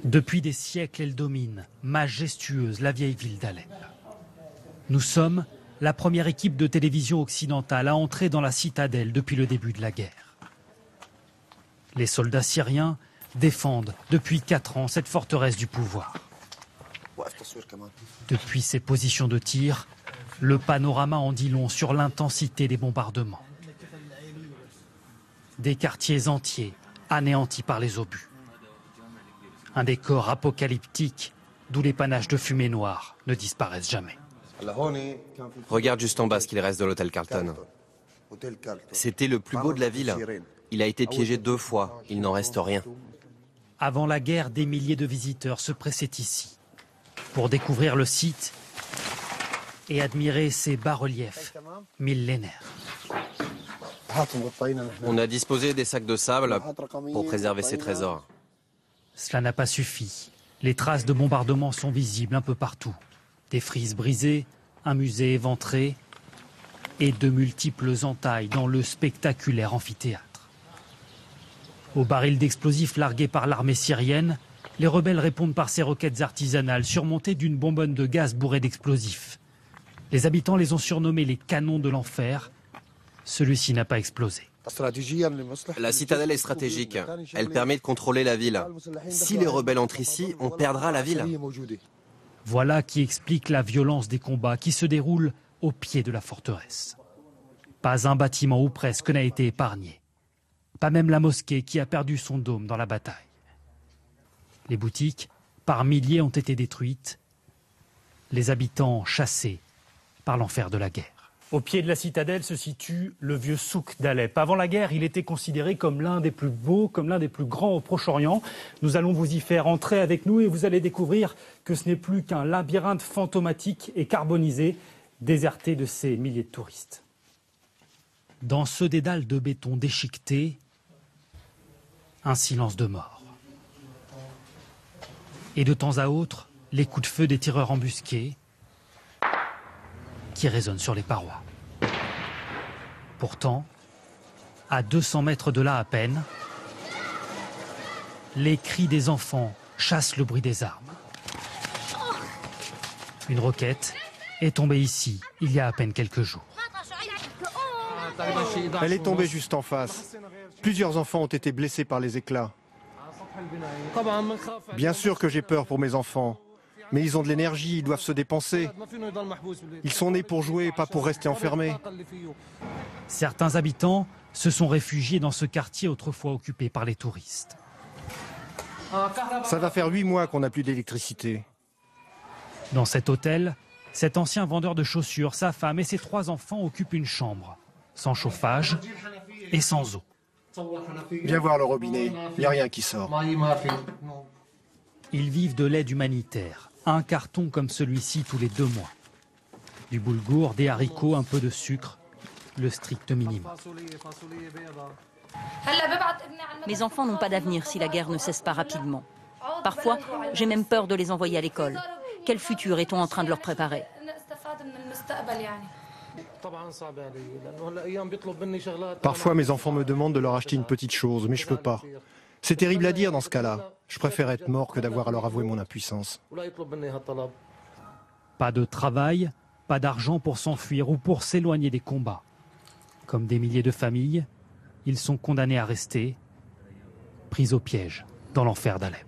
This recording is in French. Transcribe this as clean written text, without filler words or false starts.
Depuis des siècles, elle domine, majestueuse, la vieille ville d'Alep. Nous sommes la première équipe de télévision occidentale à entrer dans la citadelle depuis le début de la guerre. Les soldats syriens défendent depuis 4 ans cette forteresse du pouvoir. Depuis ses positions de tir, le panorama en dit long sur l'intensité des bombardements. Des quartiers entiers anéantis par les obus. Un décor apocalyptique d'où les panaches de fumée noire ne disparaissent jamais. Regarde juste en bas ce qu'il reste de l'hôtel Carlton. C'était le plus beau de la ville. Il a été piégé 2 fois, il n'en reste rien. Avant la guerre, des milliers de visiteurs se pressaient ici pour découvrir le site et admirer ses bas-reliefs millénaires. On a disposé des sacs de sable pour préserver ces trésors. Cela n'a pas suffi. Les traces de bombardement sont visibles un peu partout. Des frises brisées, un musée éventré et de multiples entailles dans le spectaculaire amphithéâtre. Aux barils d'explosifs largués par l'armée syrienne, les rebelles répondent par ces roquettes artisanales surmontées d'une bonbonne de gaz bourrée d'explosifs. Les habitants les ont surnommés les canons de l'enfer. Celui-ci n'a pas explosé. La citadelle est stratégique. Elle permet de contrôler la ville. Si les rebelles entrent ici, on perdra la ville. Voilà qui explique la violence des combats qui se déroulent au pied de la forteresse. Pas un bâtiment ou presque n'a été épargné. Pas même la mosquée qui a perdu son dôme dans la bataille. Les boutiques, par milliers, ont été détruites. Les habitants chassés par l'enfer de la guerre. Au pied de la citadelle se situe le vieux souk d'Alep. Avant la guerre, il était considéré comme l'un des plus beaux, comme l'un des plus grands au Proche-Orient. Nous allons vous y faire entrer avec nous et vous allez découvrir que ce n'est plus qu'un labyrinthe fantomatique et carbonisé, déserté de ses milliers de touristes. Dans ce dédale de béton déchiqueté, un silence de mort. Et de temps à autre, les coups de feu des tireurs embusqués qui résonnent sur les parois. Pourtant, à 200 mètres de là à peine, les cris des enfants chassent le bruit des armes. Une roquette est tombée ici, il y a à peine quelques jours. Elle est tombée juste en face. Plusieurs enfants ont été blessés par les éclats. Bien sûr que j'ai peur pour mes enfants. Mais ils ont de l'énergie, ils doivent se dépenser. Ils sont nés pour jouer, pas pour rester enfermés. Certains habitants se sont réfugiés dans ce quartier autrefois occupé par les touristes. Ça va faire 8 mois qu'on n'a plus d'électricité. Dans cet hôtel, cet ancien vendeur de chaussures, sa femme et ses 3 enfants occupent une chambre, sans chauffage et sans eau. Viens voir le robinet, il n'y a rien qui sort. Ils vivent de l'aide humanitaire. Un carton comme celui-ci tous les 2 mois. Du boulgour, des haricots, un peu de sucre, le strict minimum. Mes enfants n'ont pas d'avenir si la guerre ne cesse pas rapidement. Parfois, j'ai même peur de les envoyer à l'école. Quel futur est-on en train de leur préparer ? Parfois, mes enfants me demandent de leur acheter une petite chose, mais je ne peux pas. C'est terrible à dire dans ce cas-là. Je préfère être mort que d'avoir à leur avouer mon impuissance. Pas de travail, pas d'argent pour s'enfuir ou pour s'éloigner des combats. Comme des milliers de familles, ils sont condamnés à rester, pris au piège dans l'enfer d'Alep.